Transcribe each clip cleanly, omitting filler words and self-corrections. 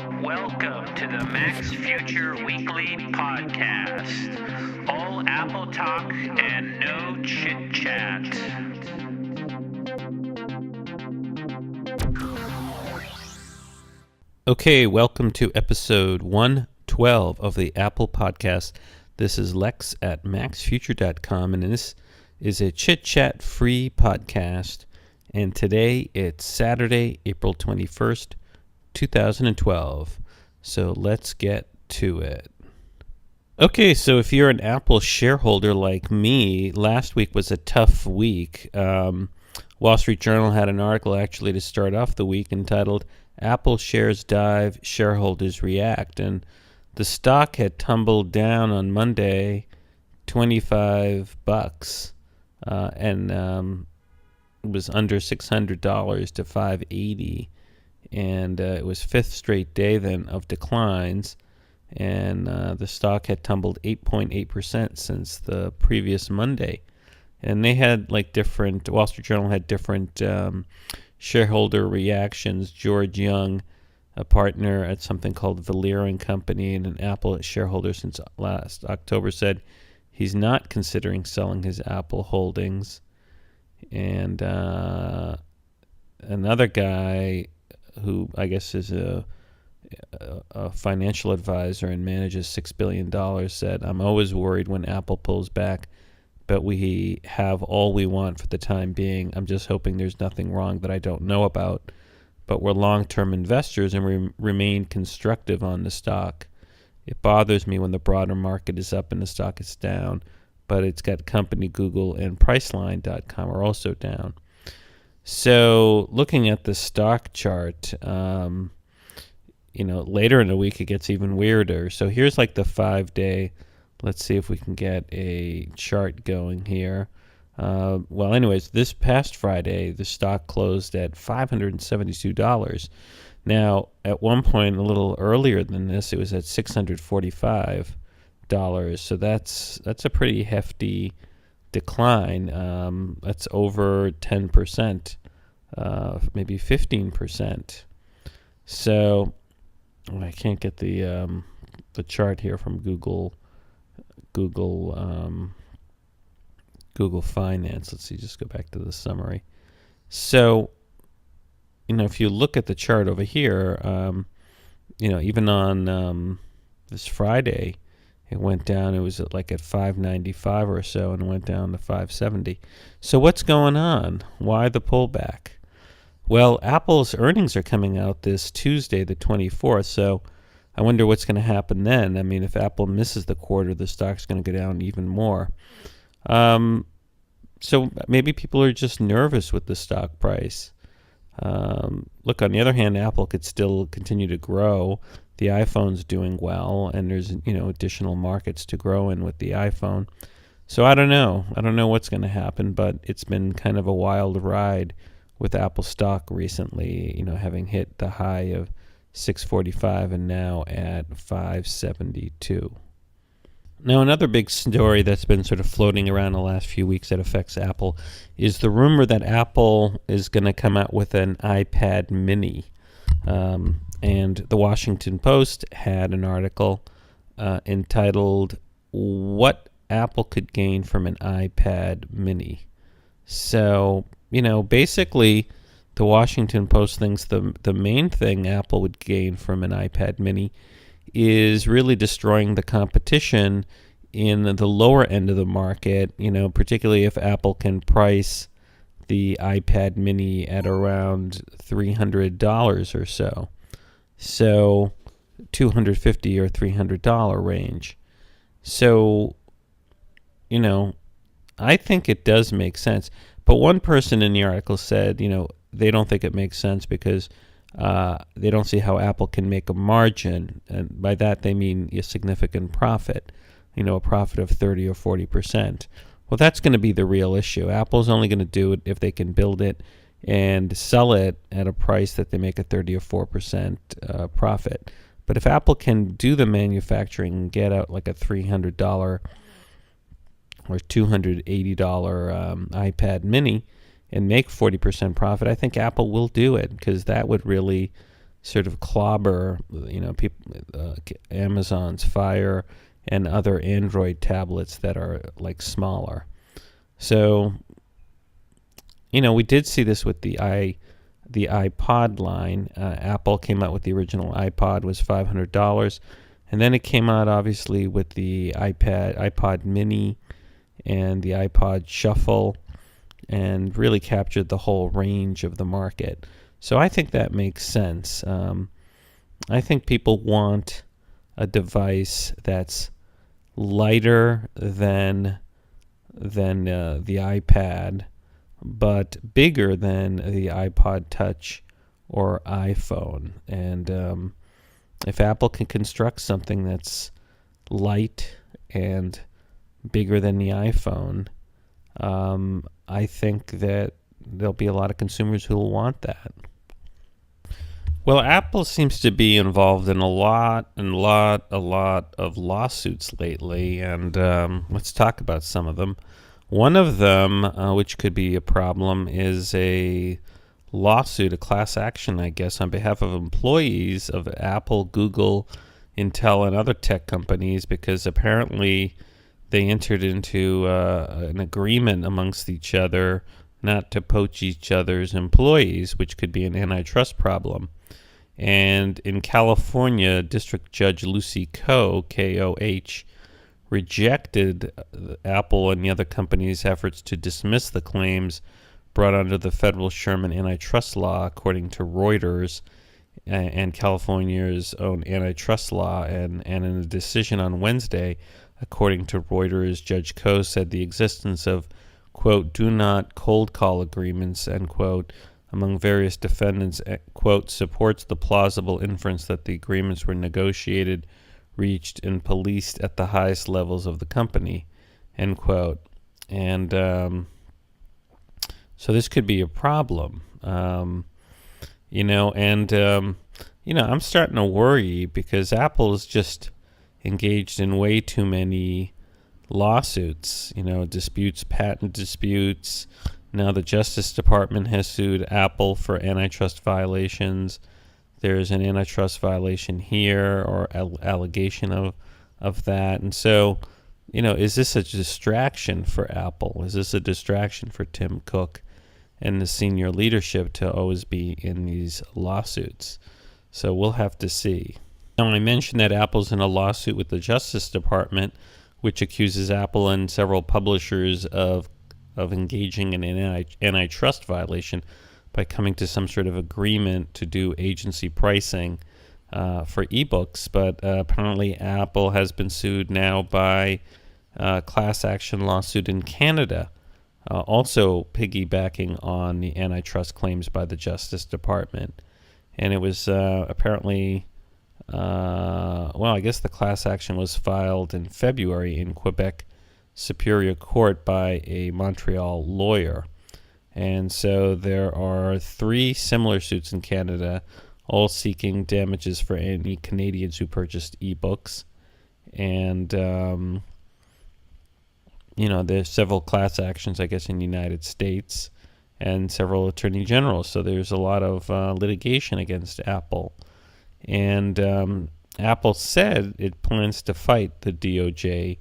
Welcome to the Max Future Weekly Podcast. All Apple talk and no chit chat. Okay, welcome to episode 112 of the Apple Podcast. This is Lex at maxfuture.com, and this is a chit-chat free podcast. And today it's Saturday, April 21st, 2012. So let's get to it. Okay, so if you're an Apple shareholder like me, last week was a tough week. Wall Street Journal had an article actually to start off the week entitled Apple Shares Dive, Shareholders React. And the stock had tumbled down on Monday $25 and it was under $600 to $580. And it was fifth straight day then of declines, and the stock had tumbled 8.8% since the previous Monday. And they had Wall Street Journal had different shareholder reactions. George Young, a partner at something called Valera & Company and an Apple shareholder since last October, said he's not considering selling his Apple holdings. And another guy who I guess is a financial advisor and manages $6 billion, said, "I'm always worried when Apple pulls back, but we have all we want for the time being. I'm just hoping there's nothing wrong that I don't know about. But we're long-term investors and we remain constructive on the stock. It bothers me when the broader market is up and the stock is down, but it's got company Google and Priceline.com are also down." So looking at the stock chart, later in the week it gets even weirder. So here's the 5-day. Let's see if we can get a chart going here. This past Friday, the stock closed at $572. Now, at one point, a little earlier than this, it was at $645. So that's a pretty hefty decline. That's over 10%, maybe 15%. So I can't get the chart here from Google Finance. Let's see, just go back to the summary. So, if you look at the chart over here, even on this Friday, it went down. It was at 595 or so and went down to 570. So what's going on? Why the pullback? Well, Apple's earnings are coming out this Tuesday, the 24th. So I wonder what's going to happen then. I mean, if Apple misses the quarter, the stock's going to go down even more. So maybe people are just nervous with the stock price. Look, on the other hand, Apple could still continue to grow. The iPhone's doing well, and there's additional markets to grow in with the iPhone. So I don't know. I don't know what's going to happen, but it's been kind of a wild ride with Apple stock recently, having hit the high of 645 and now at 572. Now, another big story that's been sort of floating around the last few weeks that affects Apple is the rumor that Apple is going to come out with an iPad mini. And the Washington Post had an article entitled, "What Apple Could Gain from an iPad Mini." So, basically, the Washington Post thinks the main thing Apple would gain from an iPad Mini is really destroying the competition in the lower end of the market, particularly if Apple can price the iPad Mini at around $300 or so. So $250 or $300 range. So, I think it does make sense. But one person in the article said, they don't think it makes sense because they don't see how Apple can make a margin. And by that, they mean a significant profit, a profit of 30 or 40%. Well, that's going to be the real issue. Apple's only going to do it if they can build it and sell it at a price that they make a 30 or 4% profit. But if Apple can do the manufacturing and get out a $300 or $280 iPad mini and make 40% profit, I think Apple will do it because that would really sort of clobber, people, Amazon's Fire and other Android tablets that are like smaller. So, we did see this with the iPod line. Apple came out with the original iPod, was $500, and then it came out obviously with the iPod Mini, and the iPod Shuffle, and really captured the whole range of the market. So I think that makes sense. I think people want a device that's lighter than the iPad, but bigger than the iPod Touch or iPhone. And if Apple can construct something that's light and bigger than the iPhone, I think that there'll be a lot of consumers who will want that. Well, Apple seems to be involved in a lot of lawsuits lately, and let's talk about some of them. One of them, which could be a problem, is a lawsuit, a class action, I guess, on behalf of employees of Apple, Google, Intel, and other tech companies, because apparently they entered into an agreement amongst each other not to poach each other's employees, which could be an antitrust problem. And in California, District Judge Lucy Koh, K-O-H, rejected Apple and the other companies' efforts to dismiss the claims brought under the federal Sherman antitrust law, according to Reuters and California's own antitrust law. And in a decision on Wednesday, according to Reuters, Judge Koh said the existence of, quote, do not cold call agreements, end quote, among various defendants, quote, supports the plausible inference that the agreements were negotiated, reached, and policed at the highest levels of the company, end quote. And so this could be a problem, I'm starting to worry because Apple is just engaged in way too many lawsuits, disputes, patent disputes. Now the Justice Department has sued Apple for antitrust violations. There's an antitrust violation here, or allegation of that. And so, is this a distraction for Apple? Is this a distraction for Tim Cook and the senior leadership to always be in these lawsuits? So we'll have to see. Now, I mentioned that Apple's in a lawsuit with the Justice Department, which accuses Apple and several publishers of engaging in an antitrust violation by coming to some sort of agreement to do agency pricing for ebooks. But apparently Apple has been sued now by a class action lawsuit in Canada, also piggybacking on the antitrust claims by the Justice Department. And it was apparently, I guess the class action was filed in February in Quebec Superior Court by a Montreal lawyer. And so there are 3 similar suits in Canada, all seeking damages for any Canadians who purchased ebooks. And, there's several class actions, I guess, in the United States, and several attorney generals. So there's a lot of litigation against Apple. And Apple said it plans to fight the DOJ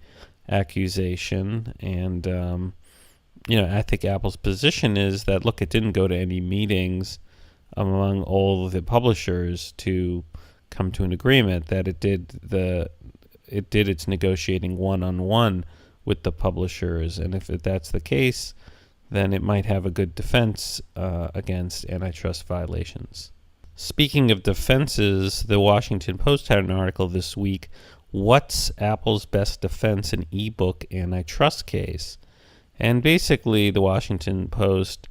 accusation. And, I think Apple's position is that, look, it didn't go to any meetings among all of the publishers to come to an agreement, that it did its negotiating one-on-one with the publishers. And if that's the case, then it might have a good defense against antitrust violations. Speaking of defenses, the Washington Post had an article this week, What's Apple's Best Defense in Ebook Antitrust Case? And basically, the Washington Post,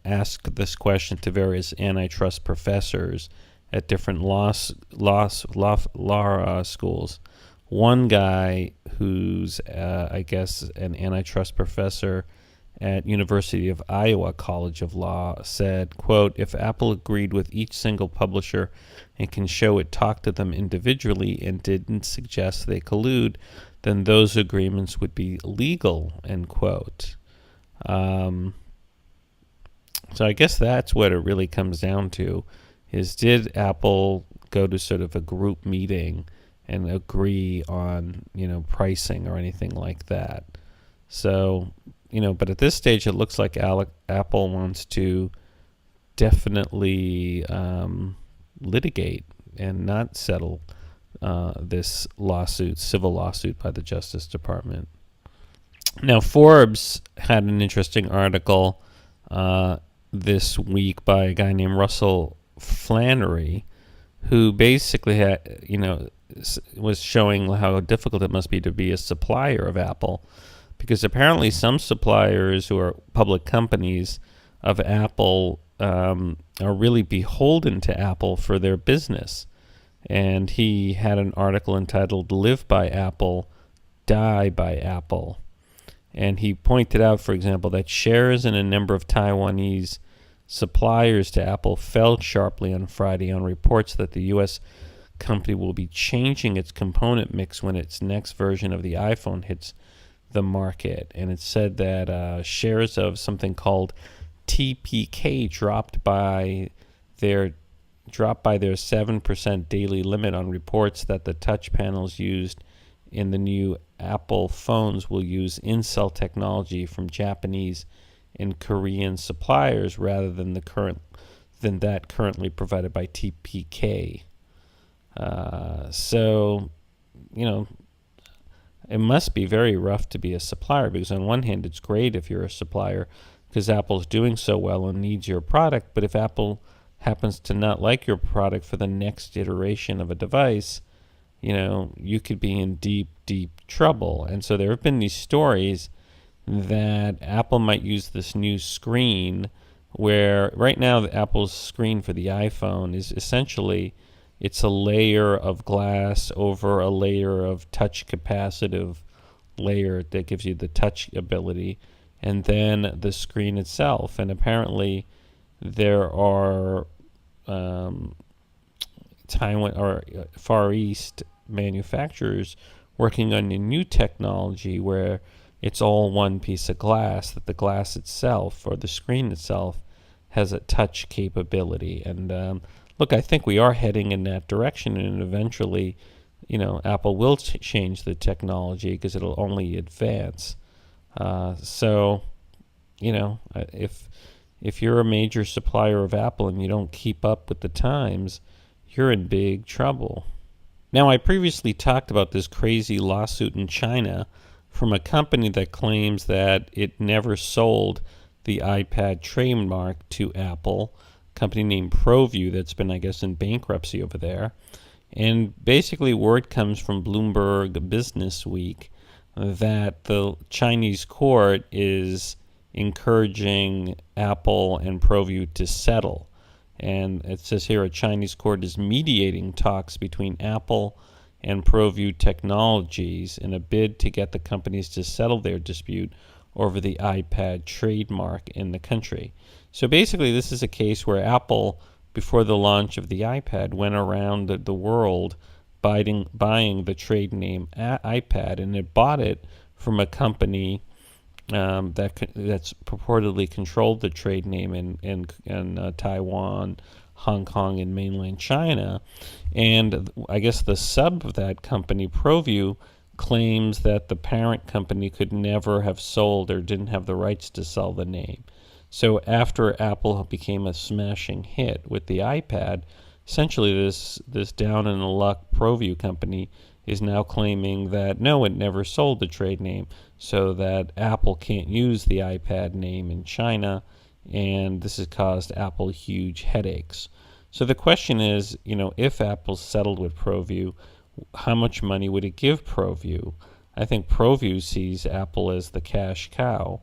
asked this question to various antitrust professors at different law schools. One guy who's, I guess, an antitrust professor at University of Iowa College of Law said, quote, if Apple agreed with each single publisher and can show it talked to them individually and didn't suggest they collude, then those agreements would be legal, end quote. So I guess that's what it really comes down to, is, did Apple go to sort of a group meeting and agree on, pricing or anything like that? So, but at this stage, it looks like Apple wants to definitely litigate and not settle this civil lawsuit by the Justice Department. Now, Forbes had an interesting article this week by a guy named Russell Flannery, who basically had, was showing how difficult it must be to be a supplier of Apple, because apparently some suppliers who are public companies of Apple are really beholden to Apple for their business. And he had an article entitled "Live by Apple, Die by Apple." And he pointed out, for example, that shares in a number of Taiwanese suppliers to Apple fell sharply on Friday on reports that the U.S. company will be changing its component mix when its next version of the iPhone hits the market. And it said that shares of something called TPK dropped by their 7% daily limit on reports that the touch panels used in the new Apple phones will use in-cell technology from Japanese and Korean suppliers rather than that currently provided by TPK. So, it must be very rough to be a supplier, because on one hand, it's great if you're a supplier because Apple's doing so well and needs your product. But if Apple happens to not like your product for the next iteration of a device, you could be in deep, deep trouble. And so there have been these stories that Apple might use this new screen, where right now Apple's screen for the iPhone is essentially, it's a layer of glass over a layer of touch capacitive layer that gives you the touch ability, and then the screen itself. And apparently there are Taiwan or Far East manufacturers working on a new technology where it's all one piece of glass, that the glass itself or the screen itself has a touch capability. And look, I think we are heading in that direction, and eventually, Apple will change the technology because it'll only advance. So, if you're a major supplier of Apple and you don't keep up with the times, you're in big trouble. Now, I previously talked about this crazy lawsuit in China from a company that claims that it never sold the iPad trademark to Apple, a company named Proview that's been, I guess, in bankruptcy over there. And basically word comes from Bloomberg BusinessWeek that the Chinese court is encouraging Apple and Proview to settle. And it says here a Chinese court is mediating talks between Apple and Proview Technologies in a bid to get the companies to settle their dispute over the iPad trademark in the country. So basically this is a case where Apple, before the launch of the iPad, went around the world buying the trade name iPad, and it bought it from a company that's purportedly controlled the trade name in Taiwan, Hong Kong, and mainland China. And I guess the sub of that company, Proview, claims that the parent company could never have sold or didn't have the rights to sell the name. So after Apple became a smashing hit with the iPad, essentially this down in the luck Proview company is now claiming that no, it never sold the trade name, so that Apple can't use the iPad name in China, and this has caused Apple huge headaches. So the question is, if Apple settled with Proview, how much money would it give Proview? I think Proview sees Apple as the cash cow,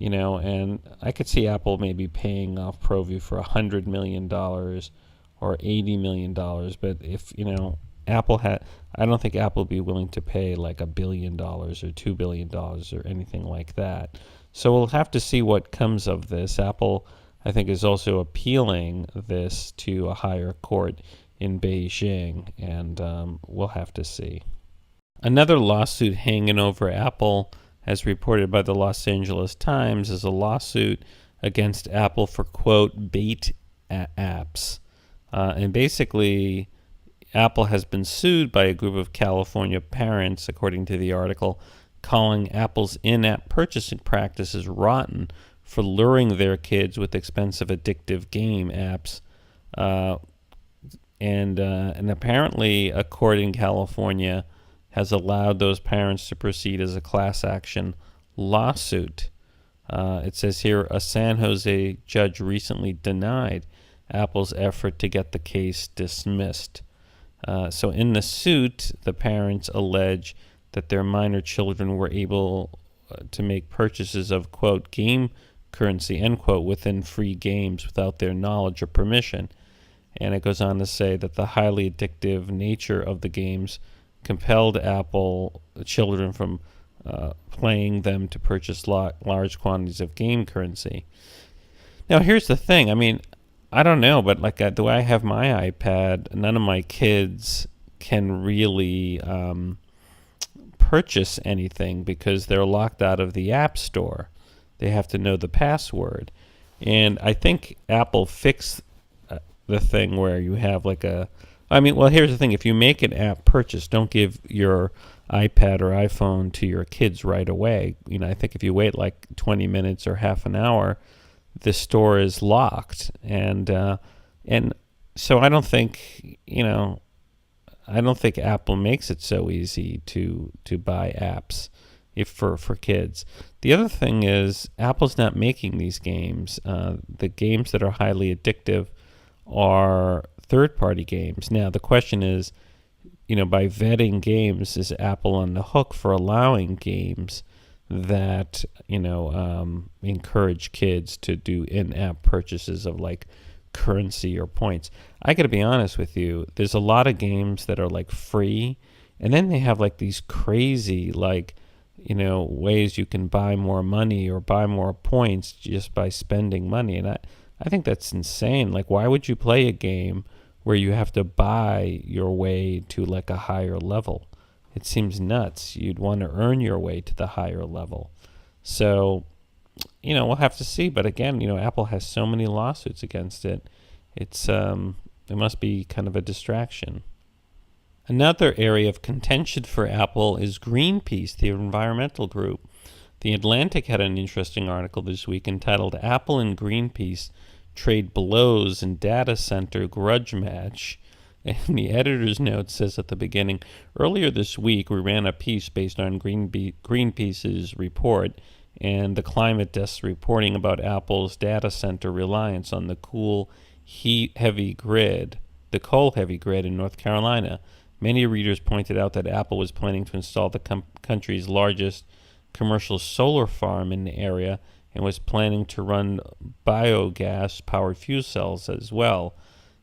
and I could see Apple maybe paying off Proview for $100 million or $80 million, but if, Apple I don't think Apple would be willing to pay like $1 billion or $2 billion or anything like that. So we'll have to see what comes of this. Apple, I think, is also appealing this to a higher court in Beijing, and we'll have to see. Another lawsuit hanging over Apple, as reported by the Los Angeles Times, is a lawsuit against Apple for, quote, bait apps. And basically, Apple has been sued by a group of California parents, according to the article, calling Apple's in-app purchasing practices rotten for luring their kids with expensive addictive game apps. And apparently, a court in California has allowed those parents to proceed as a class action lawsuit. It says here, a San Jose judge recently denied Apple's effort to get the case dismissed. So in the suit, the parents allege that their minor children were able to make purchases of, quote, game currency, end quote, within free games without their knowledge or permission. And it goes on to say that the highly addictive nature of the games compelled Apple children from playing them to purchase large quantities of game currency. Now, here's the thing. I mean, I don't know, but like the way I have my iPad, none of my kids can really purchase anything because they're locked out of the App Store. They have to know the password. And I think Apple fixed the thing where you have like here's the thing. If you make an app purchase, don't give your iPad or iPhone to your kids right away. I think if you wait like 20 minutes or half an hour, the store is locked. And so I don't think, Apple makes it so easy to buy apps for kids. The other thing is Apple's not making these games. The games that are highly addictive are third-party games. Now, the question is, by vetting games, is Apple on the hook for allowing games that, encourage kids to do in-app purchases of like currency or points? I got to be honest with you. There's a lot of games that are like free, and then they have like these crazy ways you can buy more money or buy more points just by spending money. And I think that's insane. Like, why would you play a game where you have to buy your way to like a higher level? It seems nuts. You'd want to earn your way to the higher level. So, we'll have to see. But again, Apple has so many lawsuits against it. It must be kind of a distraction. Another area of contention for Apple is Greenpeace, the environmental group. The Atlantic had an interesting article this week entitled "Apple and Greenpeace Trade Blows in Data Center Grudge Match." And the editor's note says at the beginning, earlier this week we ran a piece based on Greenpeace's report and the Climate Desk's reporting about Apple's data center reliance on the coal heavy grid in North Carolina. Many readers pointed out that Apple was planning to install the country's largest commercial solar farm in the area and was planning to run biogas-powered fuel cells as well.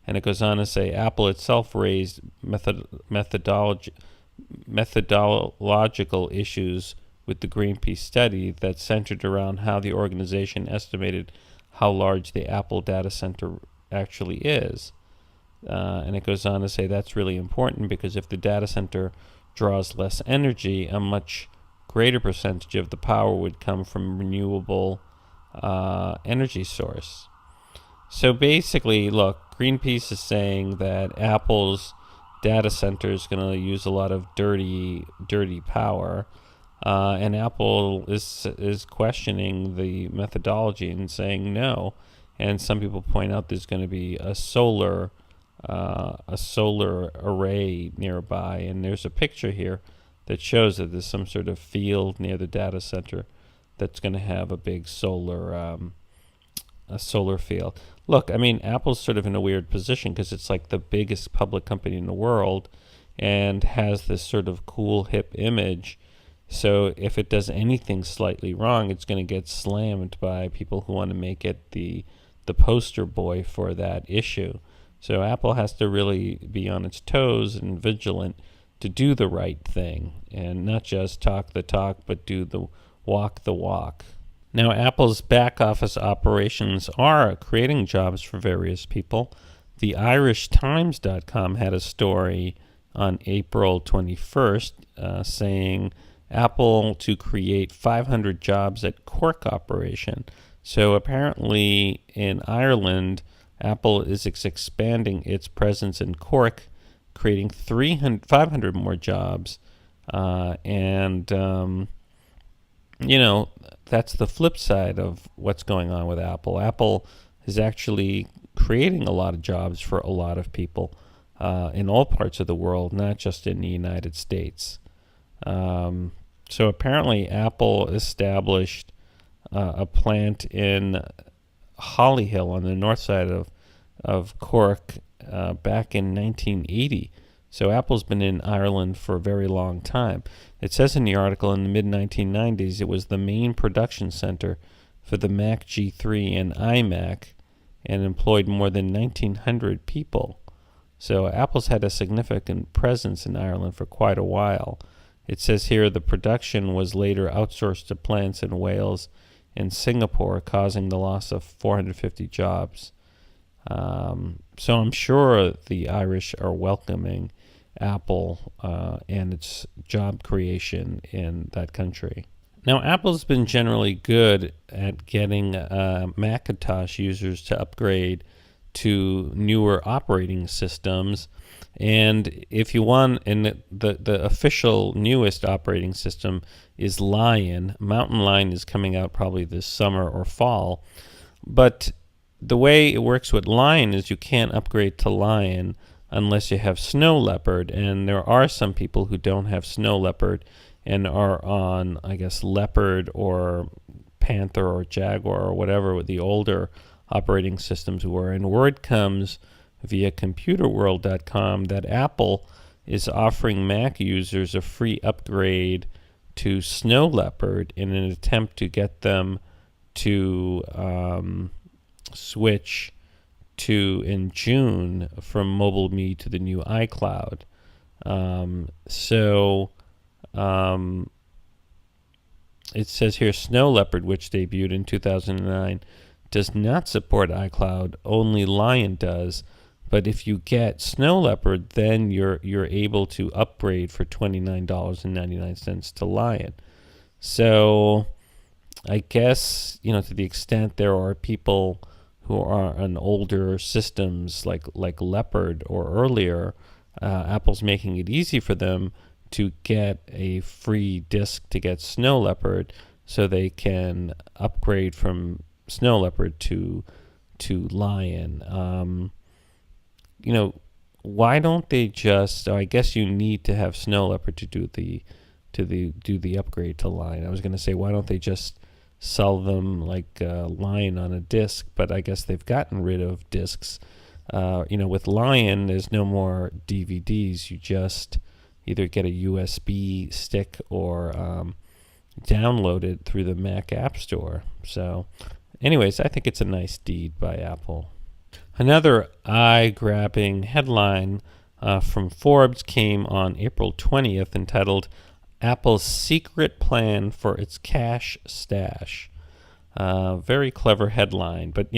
And it goes on to say Apple itself raised methodological issues with the Greenpeace study that centered around how the organization estimated how large the Apple data center actually is. And it goes on to say that's really important because if the data center draws less energy, a much greater percentage of the power would come from renewable energy source. So basically, look, Greenpeace is saying that Apple's data center is going to use a lot of dirty power, and Apple is questioning the methodology and saying no. And some people point out there's going to be a solar array nearby, and there's a picture here that shows that there's some sort of field near the data center that's going to have a big solar field. Look, I mean, Apple's sort of in a weird position because it's like the biggest public company in the world and has this sort of cool, hip image. So if it does anything slightly wrong, it's going to get slammed by people who want to make it the poster boy for that issue. So Apple has to really be on its toes and vigilant to do the right thing and not just talk the talk, but walk the walk. Now, Apple's back office operations are creating jobs for various people. The IrishTimes.com had a story on April 21st saying Apple to create 500 jobs at Cork operation. So apparently in Ireland, Apple is expanding its presence in Cork, creating 500 more jobs. That's the flip side of what's going on with Apple. Apple is actually creating a lot of jobs for a lot of people in all parts of the world, not just in the United States. So apparently Apple established a plant in Hollyhill on the north side of Cork back in 1980. So Apple's been in Ireland for a very long time. It says in the article in the mid-1990s it was the main production center for the Mac G3 and iMac and employed more than 1,900 people. So Apple's had a significant presence in Ireland for quite a while. It says here the production was later outsourced to plants in Wales and Singapore, causing the loss of 450 jobs. So I'm sure the Irish are welcoming Apple and its job creation in that country. Now, Apple's been generally good at getting Macintosh users to upgrade to newer operating systems. And if you want, and the official newest operating system is Lion. Mountain Lion is coming out probably this summer or fall. But the way it works with Lion is you can't upgrade to Lion unless you have Snow Leopard, and there are some people who don't have Snow Leopard and are on, I guess, Leopard or Panther or Jaguar or whatever with the older operating systems were. And word comes via ComputerWorld.com that Apple is offering Mac users a free upgrade to Snow Leopard in an attempt to get them to switch to, in June, from Mobile Me to the new iCloud. It says here Snow Leopard, which debuted in 2009, does not support iCloud. Only Lion does. But if you get Snow Leopard, then you're able to upgrade for $29.99 to Lion. So I guess, to the extent there are people who are on older systems like Leopard or earlier, Apple's making it easy for them to get a free disk to get Snow Leopard so they can upgrade from Snow Leopard to Lion. Why don't they just? I guess you need to have Snow Leopard to do the upgrade to Lion. I was going to say, why don't they just sell them like Lion on a disc? But I guess they've gotten rid of discs. With Lion, there's no more DVDs. You just either get a USB stick or download it through the Mac App Store. So, anyways, I think it's a nice deed by Apple. Another eye-grabbing headline from Forbes came on April 20th entitled Apple's Secret Plan for Its Cash Stash. Very clever headline. But,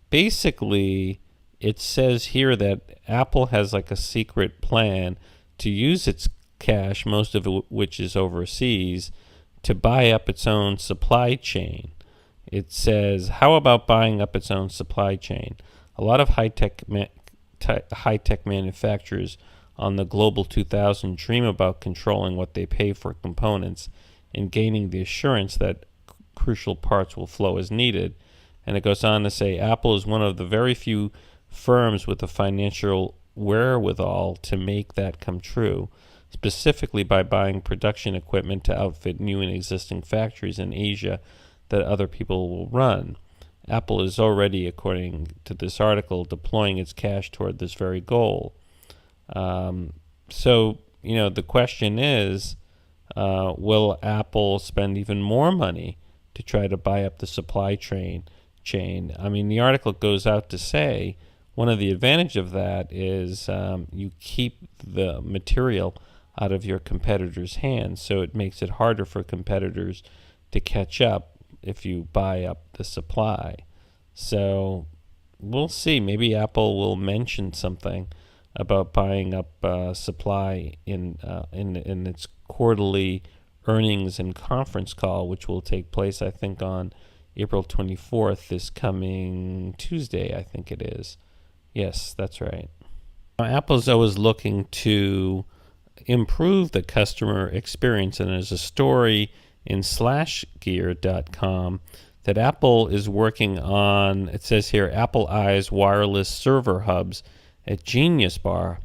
basically it says here that Apple has like a secret plan to use its cash, most of it which is overseas, to buy up its own supply chain. It says, how about buying up its own supply chain? A lot of high-tech manufacturers on the Global 2000 dream about controlling what they pay for components and gaining the assurance that crucial parts will flow as needed. And it goes on to say, Apple is one of the very few firms with the financial wherewithal to make that come true, specifically by buying production equipment to outfit new and existing factories in Asia that other people will run. Apple is already, according to this article, deploying its cash toward this very goal. So, the question is, will Apple spend even more money to try to buy up the supply chain? I mean, the article goes out to say one of the advantages of that is you keep the material out of your competitors' hands, so it makes it harder for competitors to catch up if you buy up the supply. So we'll see. Maybe Apple will mention something about buying up supply in its quarterly earnings and conference call, which will take place, I think, on April 24th, this coming Tuesday, I think it is. Yes, that's right. Now, Apple's always looking to improve the customer experience, and there's a story in SlashGear.com that Apple is working on. It says here, Apple eyes wireless server hubs at Genius Bar.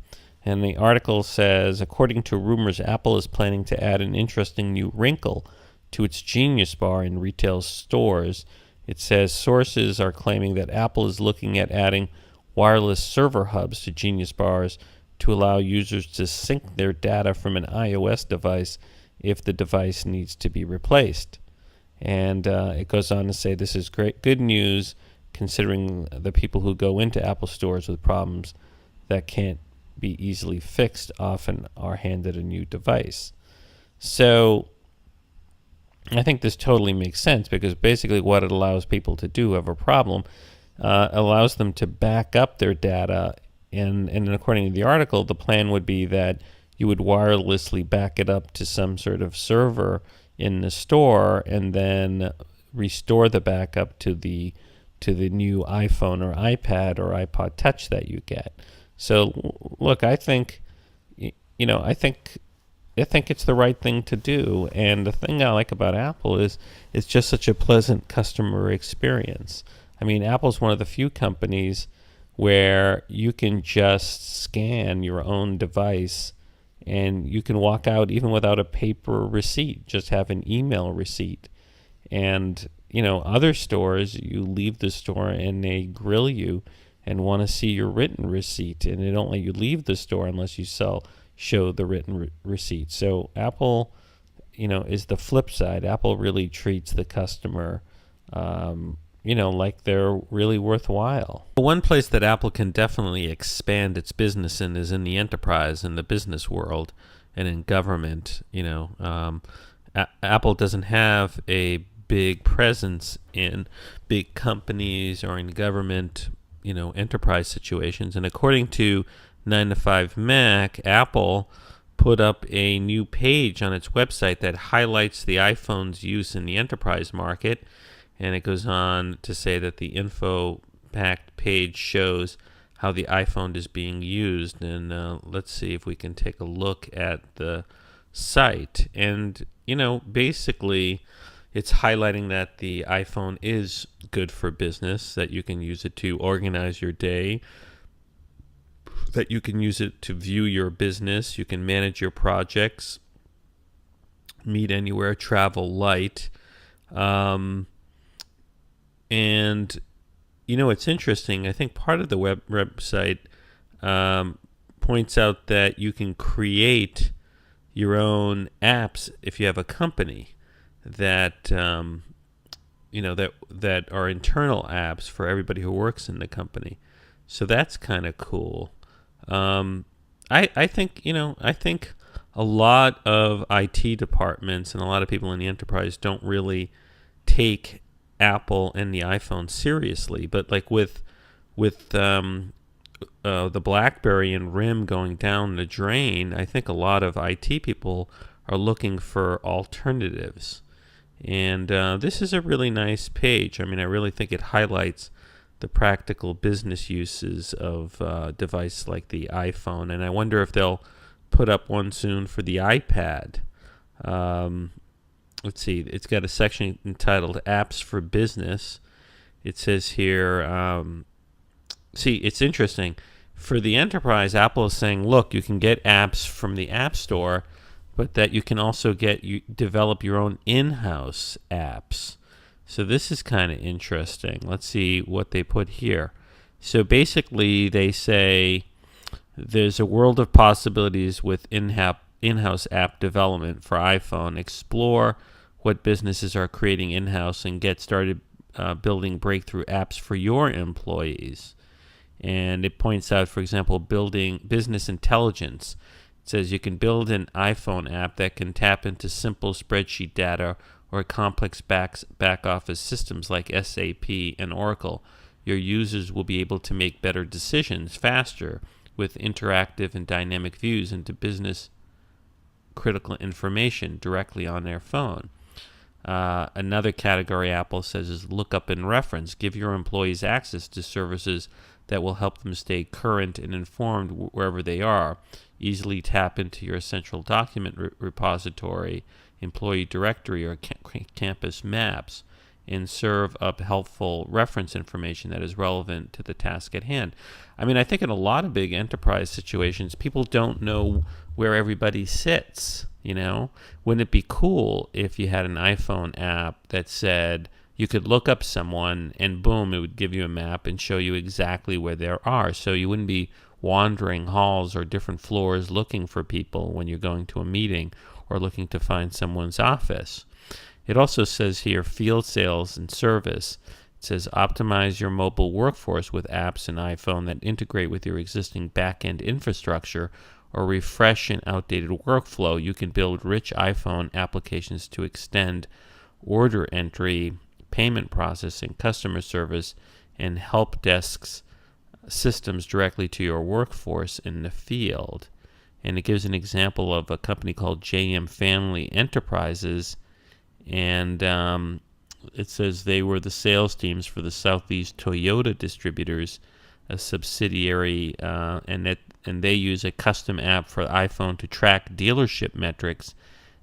And the article says, according to rumors, Apple is planning to add an interesting new wrinkle to its Genius Bar in retail stores. It says sources are claiming that Apple is looking at adding wireless server hubs to Genius Bars to allow users to sync their data from an iOS device if the device needs to be replaced. And it goes on to say this is good news considering the people who go into Apple stores with problems that can't be easily fixed often are handed a new device. So I think this totally makes sense, because basically what it allows people to do who have a problem, allows them to back up their data, and according to the article, the plan would be that you would wirelessly back it up to some sort of server in the store and then restore the backup to the new iPhone or iPad or iPod Touch that you get. So look, I think it's the right thing to do, and the thing I like about Apple is it's just such a pleasant customer experience. I mean, Apple's one of the few companies where you can just scan your own device and you can walk out even without a paper receipt, just have an email receipt. And, other stores, you leave the store and they grill you and want to see your written receipt, and they don't let you leave the store unless you show the written receipt. So Apple, is the flip side. Apple really treats the customer, like they're really worthwhile. One place that Apple can definitely expand its business in is in the enterprise, in the business world, and in government. Apple doesn't have a big presence in big companies or in government, enterprise situations. And according to 9to5Mac, Apple put up a new page on its website that highlights the iPhone's use in the enterprise market. And it goes on to say that the info-packed page shows how the iPhone is being used. And let's see if we can take a look at the site. And, basically it's highlighting that the iPhone is good for business, that you can use it to organize your day, that you can use it to view your business, you can manage your projects, meet anywhere, travel light. And, it's interesting. I think part of the website points out that you can create your own apps if you have a company that, that are internal apps for everybody who works in the company. So that's kind of cool. I think a lot of IT departments and a lot of people in the enterprise don't really take Apple and the iPhone seriously, but like with the BlackBerry and RIM going down the drain, I think a lot of IT people are looking for alternatives. And this is a really nice page. I mean, I really think it highlights the practical business uses of a device like the iPhone. And I wonder if they'll put up one soon for the iPad. Let's see. It's got a section entitled Apps for Business. It says here, it's interesting. For the enterprise, Apple is saying, look, you can get apps from the App Store, but that you can also develop your own in-house apps. So this is kind of interesting. Let's see what they put here. So basically, they say there's a world of possibilities with in-house app development for iPhone. Explore what businesses are creating in-house and get started building breakthrough apps for your employees. And it points out, for example, building business intelligence. It says you can build an iPhone app that can tap into simple spreadsheet data or complex back office systems like SAP and Oracle. Your users will be able to make better decisions faster with interactive and dynamic views into business critical information directly on their phone. Another category Apple says is lookup and reference. Give your employees access to services that will help them stay current and informed wherever they are. Easily tap into your central document repository, employee directory, or campus maps, and serve up helpful reference information that is relevant to the task at hand. I mean, I think in a lot of big enterprise situations, people don't know where everybody sits. Wouldn't it be cool if you had an iPhone app that said you could look up someone and boom, it would give you a map and show you exactly where they are, so you wouldn't be wandering halls or different floors looking for people when you're going to a meeting or looking to find someone's office. It also says here field sales and service. It says optimize your mobile workforce with apps in iPhone that integrate with your existing back-end infrastructure or refresh an outdated workflow. You can build rich iPhone applications to extend order entry, payment processing, customer service, and help desks systems directly to your workforce in the field. And it gives an example of a company called JM Family Enterprises, and it says they were the sales teams for the Southeast Toyota distributors, a subsidiary, and they use a custom app for iPhone to track dealership metrics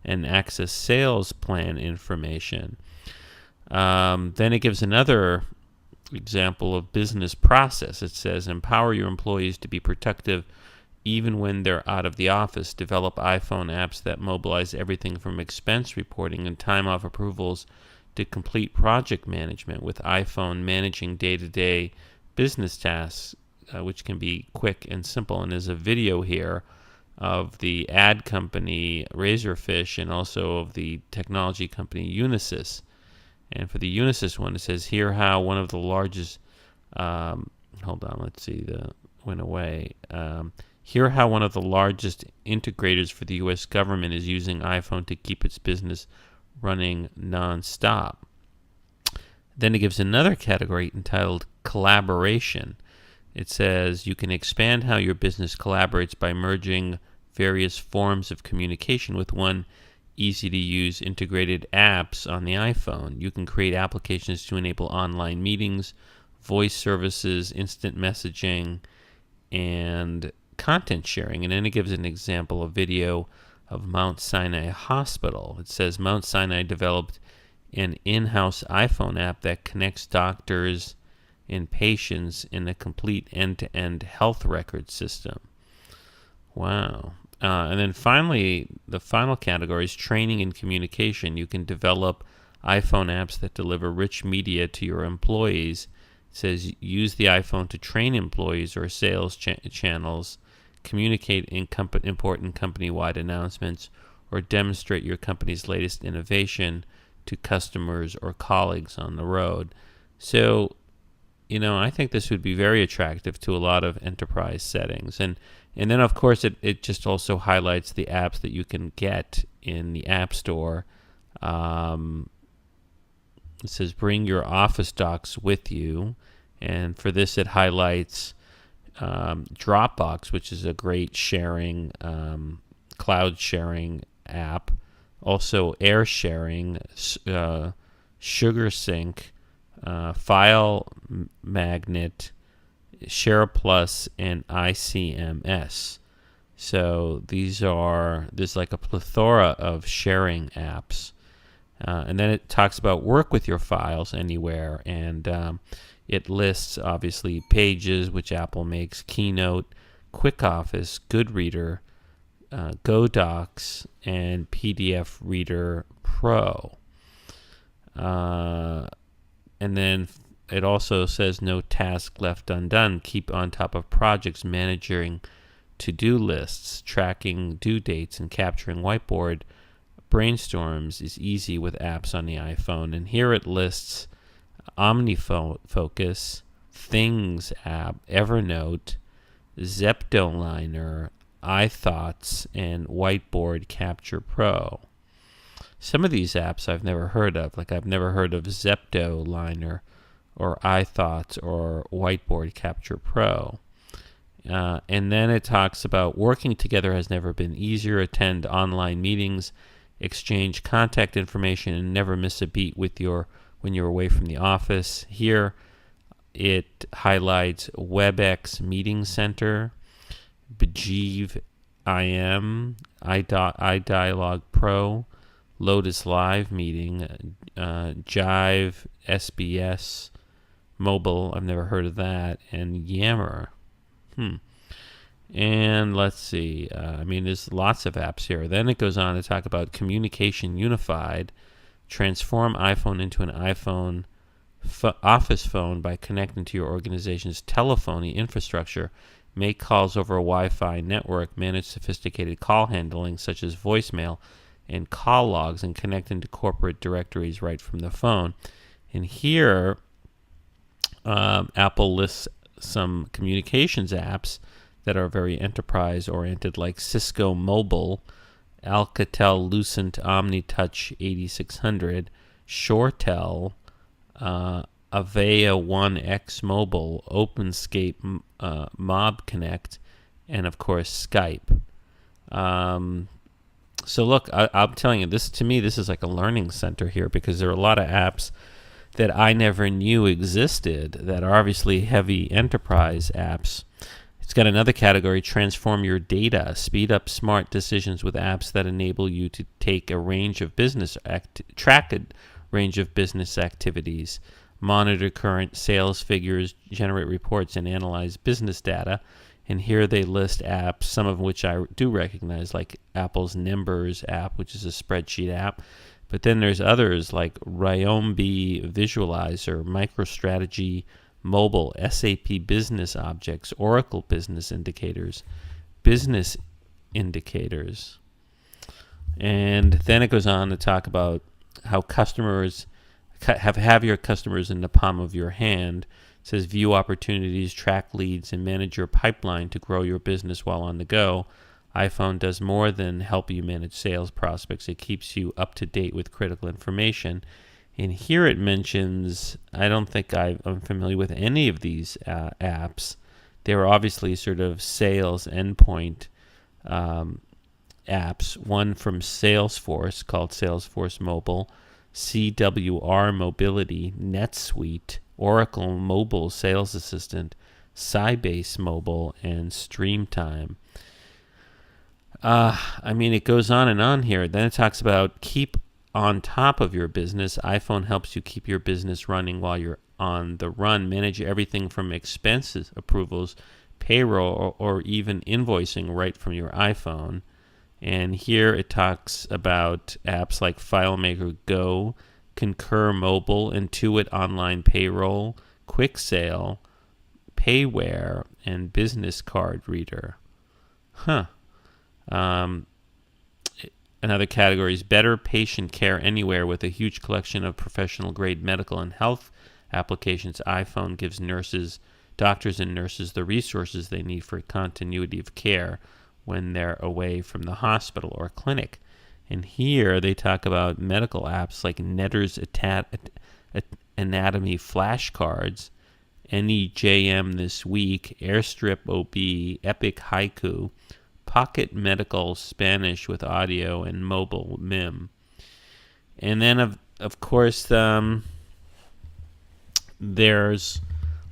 and access sales plan information. Then it gives another example of business process. It says empower your employees to be productive even when they're out of the office. Develop iPhone apps that mobilize everything from expense reporting and time off approvals to complete project management, with iPhone managing day-to-day business tasks, which can be quick and simple. And there's a video here of the ad company Razorfish and also of the technology company Unisys. And for the Unisys one, it says here how one of the largest, Here how one of the largest integrators for the U.S. government is using iPhone to keep its business running nonstop. Then it gives another category entitled collaboration. It says you can expand how your business collaborates by merging various forms of communication with one easy-to-use integrated apps on the iPhone. You can create applications to enable online meetings, voice services, instant messaging, and content sharing. And then it gives an example, a video of Mount Sinai Hospital. It says Mount Sinai developed an in-house iPhone app that connects doctors and patients in a complete end-to-end health record system. Wow. And then finally, the final category is training and communication. You can develop iPhone apps that deliver rich media to your employees. It says use the iPhone to train employees or sales channels, communicate important company-wide announcements, or demonstrate your company's latest innovation to customers or colleagues on the road. So, I think this would be very attractive to a lot of enterprise settings. And then, of course, it just also highlights the apps that you can get in the App Store. It says bring your Office docs with you. And for this, it highlights Dropbox, which is a great sharing, cloud sharing app. Also, Air Sharing, SugarSync, File Magnet, SharePlus, and ICMS. So there's like a plethora of sharing apps. And then it talks about work with your files anywhere, and it lists obviously Pages, which Apple makes, Keynote, QuickOffice, Goodreader, GoDocs, and PDF Reader Pro. And then it also says no task left undone. Keep on top of projects, managing to-do lists, tracking due dates, and capturing whiteboard brainstorms is easy with apps on the iPhone. And here it lists OmniFocus, Things app, Evernote, Zeptoliner, iThoughts, and Whiteboard Capture Pro. Some of these apps I've never heard of. Like I've never heard of Zeptoliner or iThoughts or Whiteboard Capture Pro. And then it talks about working together has never been easier. Attend online meetings exchange contact information, and never miss a beat when you're away from the office. Here it highlights WebEx Meeting Center, Bjeev IM, iDialog Pro, Lotus Live Meeting, Jive, SBS, Mobile, I've never heard of that, and Yammer. And let's see, there's lots of apps here. Then it goes on to talk about Communication Unified, transform iPhone into an iPhone office phone by connecting to your organization's telephony infrastructure, make calls over a Wi-Fi network, manage sophisticated call handling such as voicemail and call logs, and connect into corporate directories right from the phone. And here, Apple lists some communications apps that are very enterprise-oriented, like Cisco Mobile, Alcatel Lucent OmniTouch 8600, ShoreTel, Avaya One X Mobile, OpenScape Mob Connect, and of course Skype. So look, I'm telling you, this is like a learning center here, because there are a lot of apps that I never knew existed that are obviously heavy enterprise apps. It's got another category, transform your data, speed up smart decisions with apps that enable you to take a range of track a range of business activities, monitor current sales figures, generate reports, and analyze business data. And here they list apps, some of which I do recognize, like Apple's Numbers app, which is a spreadsheet app. But then there's others like Ryombi Visualizer, MicroStrategy Mobile, SAP Business Objects, Oracle Business Indicators, Business Indicators. And then it goes on to talk about how customers have your customers in the palm of your hand. It says view opportunities, track leads, and manage your pipeline to grow your business while on the go. iPhone does more than help you manage sales prospects. It keeps you up to date with critical information. And here it mentions, I don't think I'm familiar with any of these apps. They were obviously sort of sales endpoint apps. One from Salesforce called Salesforce Mobile, CWR Mobility, NetSuite, Oracle Mobile Sales Assistant, Sybase Mobile, and Streamtime. It goes on and on here. Then it talks about keep on top of your business. iPhone helps you keep your business running while you're on the run. Manage everything from expenses approvals, payroll, or even invoicing right from your iPhone. And here it talks about apps like FileMaker Go, Concur Mobile, Intuit Online Payroll, QuickSale, Payware, and Business Card Reader. Another category is better patient care anywhere with a huge collection of professional-grade medical and health applications. iPhone gives doctors and nurses the resources they need for continuity of care when they're away from the hospital or clinic. And here they talk about medical apps like Netter's Anatomy flashcards, NEJM This Week, Airstrip OB, Epic Haiku, Pocket Medical Spanish with audio, and Mobile MIM. And then, of course, there's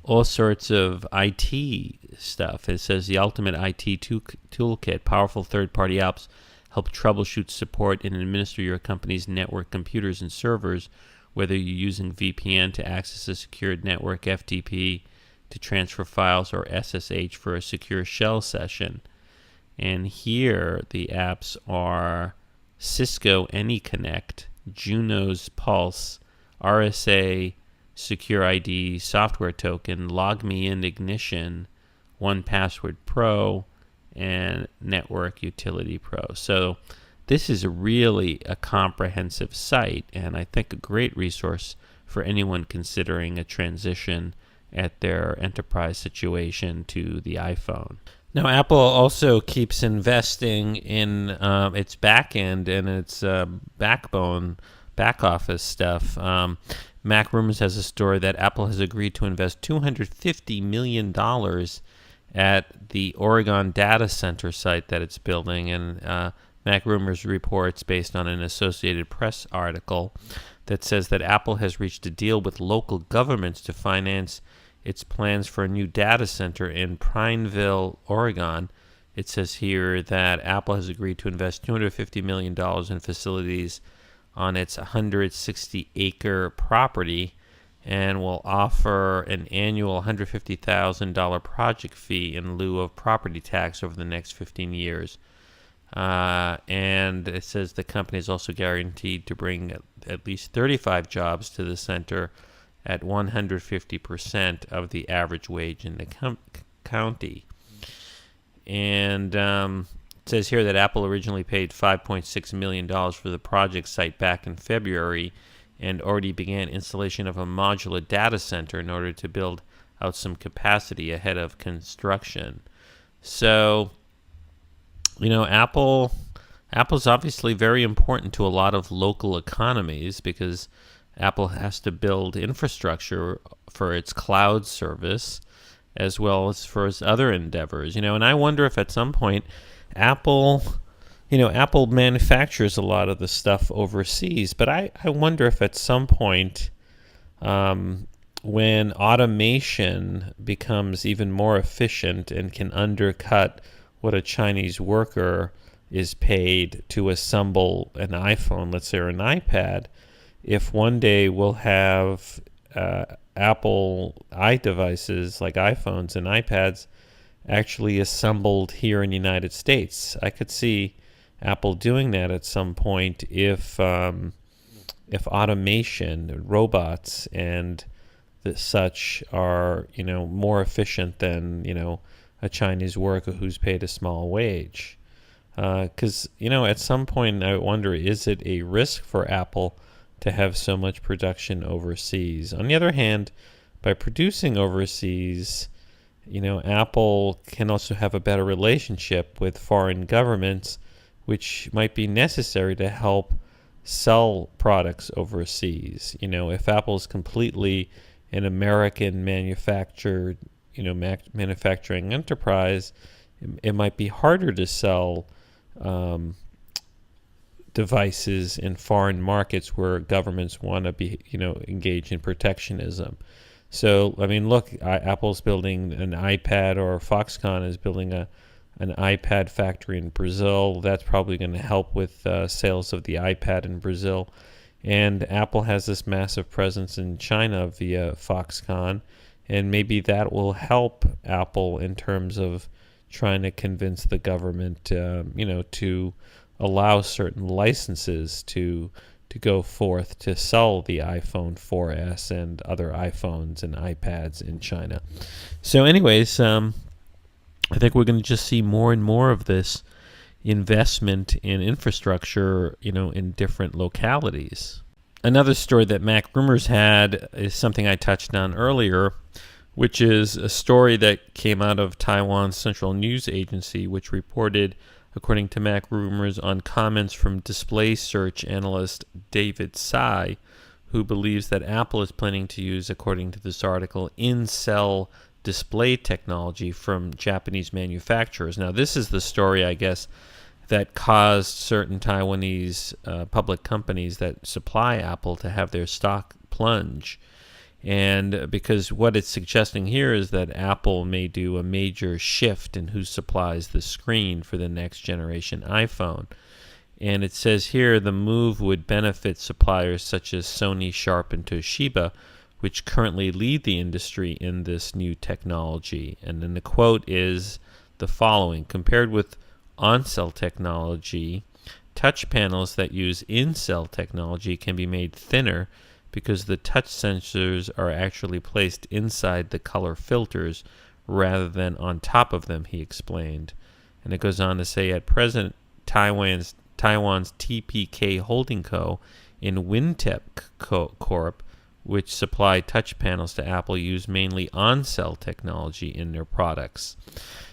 all sorts of IT stuff. It says the ultimate IT toolkit, powerful third-party apps help troubleshoot, support, and administer your company's network computers and servers, whether you're using VPN to access a secured network, FTP to transfer files, or SSH for a secure shell session. And here the apps are Cisco AnyConnect, Juno's Pulse, RSA Secure ID Software Token, LogMeIn Ignition, 1Password Pro, and Network Utility Pro. So this is really a comprehensive site, and I think a great resource for anyone considering a transition at their enterprise situation to the iPhone. Now, Apple also keeps investing in its back end and its backbone, back office stuff. Mac Rumors has a story that Apple has agreed to invest $250 million at the Oregon data center site that it's building. And MacRumors reports based on an Associated Press article that says that Apple has reached a deal with local governments to finance its plans for a new data center in Prineville, Oregon. It says here that Apple has agreed to invest $250 million in facilities on its 160-acre property and will offer an annual $150,000 project fee in lieu of property tax over the next 15 years. And it says the company is also guaranteed to bring at least 35 jobs to the center at 150% of the average wage in the county. And it says here that Apple originally paid $5.6 million for the project site back in February and already began installation of a modular data center in order to build out some capacity ahead of construction. So, Apple's obviously very important to a lot of local economies because Apple has to build infrastructure for its cloud service as well as for its other endeavors. And I wonder if at some point Apple manufactures a lot of the stuff overseas, but I wonder if at some point when automation becomes even more efficient and can undercut what a Chinese worker is paid to assemble an iPhone, let's say, or an iPad, if one day we'll have Apple iDevices like iPhones and iPads actually assembled here in the United States. I could see Apple doing that at some point if automation, robots, and such are more efficient than a Chinese worker who's paid a small wage. Because at some point I wonder, is it a risk for Apple to have so much production overseas? On the other hand, by producing overseas, Apple can also have a better relationship with foreign governments, which might be necessary to help sell products overseas. If Apple is completely an American manufacturing enterprise, it might be harder to sell devices in foreign markets where governments want to be, engage in protectionism. So, look, Apple's building an iPad, or Foxconn is building an iPad factory in Brazil. That's probably going to help with sales of the iPad in Brazil. And Apple has this massive presence in China via Foxconn, and maybe that will help Apple in terms of trying to convince the government, to allow certain licenses to go forth to sell the iPhone 4S and other iPhones and iPads in China. So anyways, I think we're going to just see more and more of this investment in infrastructure, in different localities. Another story that MacRumors had is something I touched on earlier, which is a story that came out of Taiwan's Central News Agency, which reported, according to MacRumors, on comments from display search analyst David Tsai, who believes that Apple is planning to use, according to this article, in-cell display technology from Japanese manufacturers. Now, this is the story, I guess, that caused certain Taiwanese public companies that supply Apple to have their stock plunge. And because what it's suggesting here is that Apple may do a major shift in who supplies the screen for the next generation iPhone. And it says here the move would benefit suppliers such as Sony, Sharp, and Toshiba, which currently lead the industry in this new technology. And then the quote is the following: compared with on-cell technology, touch panels that use in-cell technology can be made thinner because the touch sensors are actually placed inside the color filters rather than on top of them, he explained. And it goes on to say, at present, Taiwan's TPK Holding Co. in Wintec Corp., which supply touch panels to Apple, use mainly on-cell technology in their products.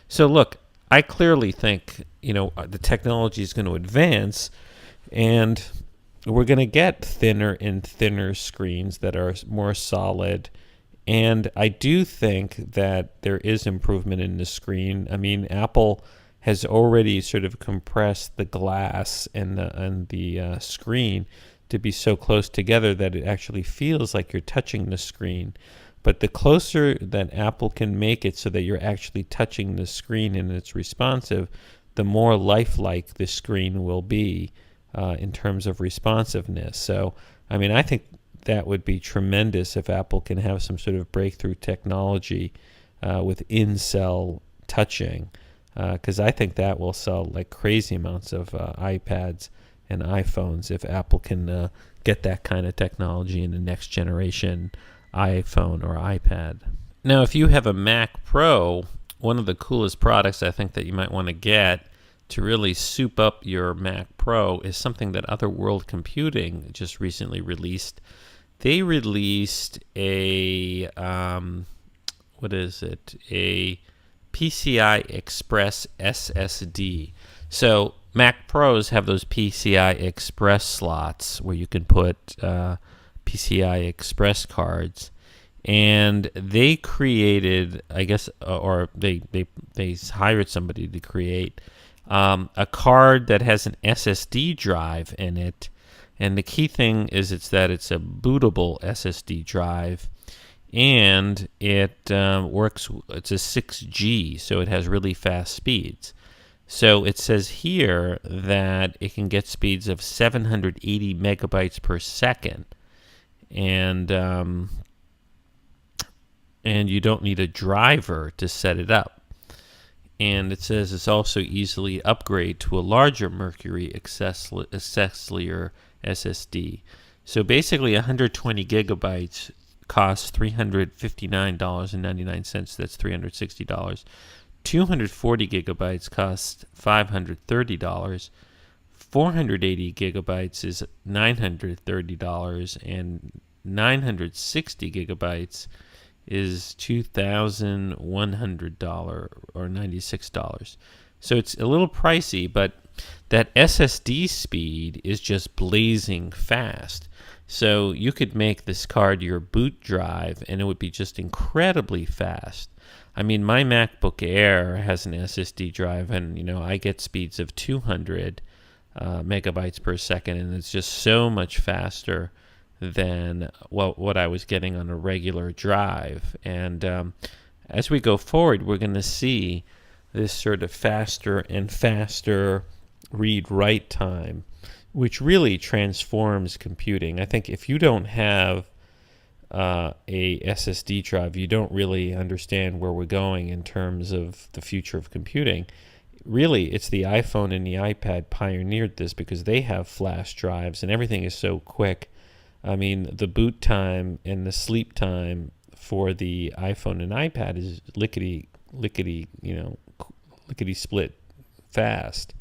So look, I clearly think, the technology is going to advance, and we're going to get thinner and thinner screens that are more solid. And I do think that there is improvement in the screen. Apple has already sort of compressed the glass and the screen to be so close together that it actually feels like you're touching the screen. But the closer that Apple can make it so that you're actually touching the screen and it's responsive, the more lifelike the screen will be in terms of responsiveness. So, I mean, I think that would be tremendous if Apple can have some sort of breakthrough technology with in-cell touching, because I think that will sell like crazy amounts of iPads and iPhones if Apple can get that kind of technology in the next generation iPhone or iPad. Now, if you have a Mac Pro, one of the coolest products I think that you might want to get to really soup up your Mac Pro is something that Other World Computing just recently released. They released a a PCI Express SSD. So Mac Pros have those PCI Express slots where you can put PCI Express cards, and they created, I guess, or they hired somebody to create a card that has an SSD drive in it, and the key thing is that it's a bootable SSD drive, and it works. It's a 6G, so it has really fast speeds. So it says here that it can get speeds of 780 megabytes per second, and you don't need a driver to set it up. And it says it's also easily upgrade to a larger Mercury Accesslier SSD. So basically 120 gigabytes costs $359.99. That's $360. 240 gigabytes costs $530. 480 gigabytes is $930, and 960 gigabytes is $2,100 or $96. So it's a little pricey, but that SSD speed is just blazing fast. So you could make this card your boot drive, and it would be just incredibly fast. I mean, my MacBook Air has an SSD drive, and I get speeds of 200 megabytes per second, and it's just so much faster than what I was getting on a regular drive. And as we go forward, we're going to see this sort of faster and faster read-write time, which really transforms computing. I think if you don't have a SSD drive, you don't really understand where we're going in terms of the future of computing. Really, it's the iPhone and the iPad pioneered this because they have flash drives and everything is so quick. I mean, the boot time and the sleep time for the iPhone and iPad is lickety split fast.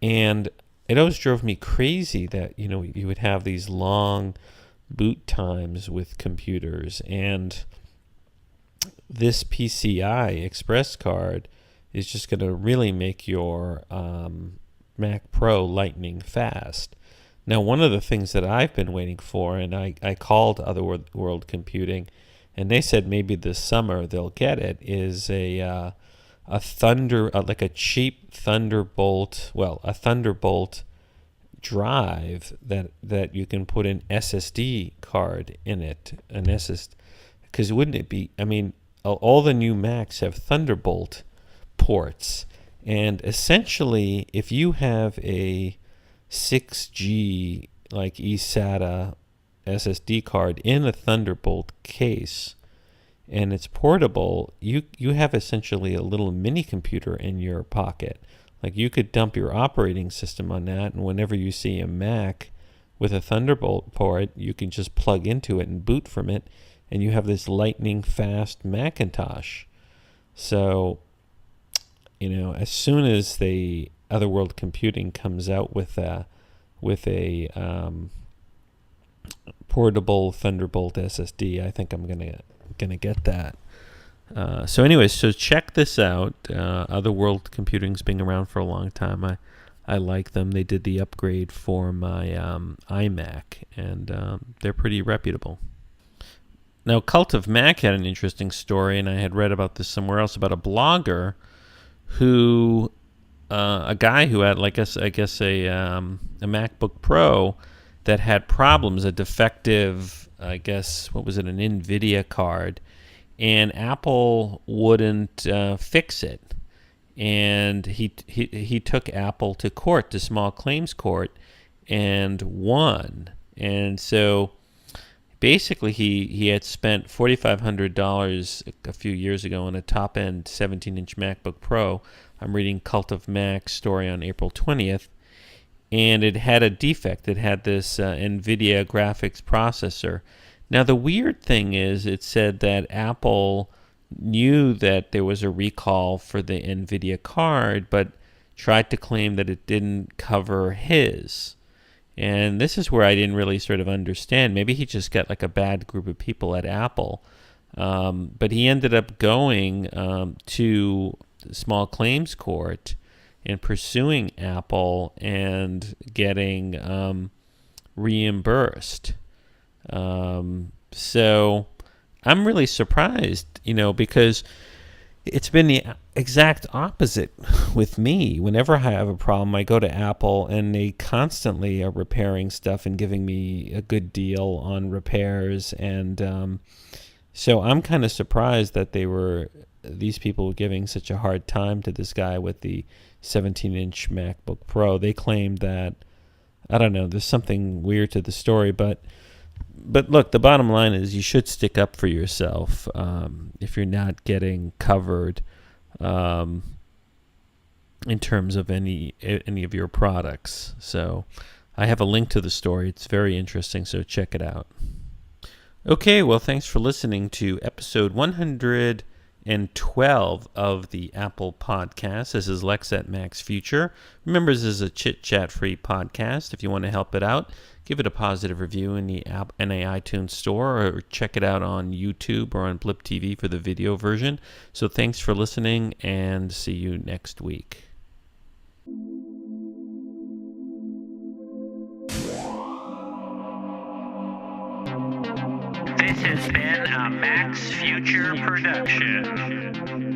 And it always drove me crazy that, you would have these long boot times with computers, and this PCI Express card is just going to really make your Mac Pro lightning fast. Now, one of the things that I've been waiting for, and I called Other World Computing, and they said maybe this summer they'll get it, is a cheap Thunderbolt, a Thunderbolt drive that you can put an SSD card in it, because wouldn't it be, I mean, all the new Macs have Thunderbolt ports, and essentially if you have a 6G like eSATA SSD card in a Thunderbolt case and it's portable, you have essentially a little mini computer in your pocket. Like, you could dump your operating system on that, and whenever you see a Mac with a Thunderbolt port, you can just plug into it and boot from it, and you have this lightning fast Macintosh. So, as soon as the Other World Computing comes out with a portable Thunderbolt SSD, I think I'm gonna get that. So anyways, so check this out. Other World Computing's been around for a long time. I like them. They did the upgrade for my iMac, and they're pretty reputable. Now, Cult of Mac had an interesting story, and I had read about this somewhere else, about a blogger who a guy who had, like, I guess a MacBook Pro that had problems, a defective, I guess, what was it, an NVIDIA card, and Apple wouldn't fix it. And he took Apple to court, to small claims court, and won. And so basically he had spent $4,500 a few years ago on a top-end 17-inch MacBook Pro. I'm reading Cult of Mac's story on April 20th. And it had a defect. It had this NVIDIA graphics processor. Now, the weird thing is it said that Apple knew that there was a recall for the NVIDIA card, but tried to claim that it didn't cover his. And this is where I didn't really sort of understand. Maybe he just got like a bad group of people at Apple. But he ended up going to small claims court and pursuing Apple and getting reimbursed. So I'm really surprised, because it's been the exact opposite with me. Whenever I have a problem, I go to Apple and they constantly are repairing stuff and giving me a good deal on repairs. And so I'm kind of surprised that these people were giving such a hard time to this guy with the 17-inch MacBook Pro. They claimed that, I don't know, there's something weird to the story, but look, the bottom line is you should stick up for yourself if you're not getting covered in terms of any of your products. So I have a link to the story. It's very interesting, so check it out. Okay, well, thanks for listening to episode 112 of the Apple Podcast. This is Lex at Mac's Future. Remember, this is a chit-chat-free podcast. If you want to help it out, give it a positive review in the iTunes store, or check it out on YouTube or on Blip TV for the video version. So thanks for listening, and see you next week. This has been a Max Future production.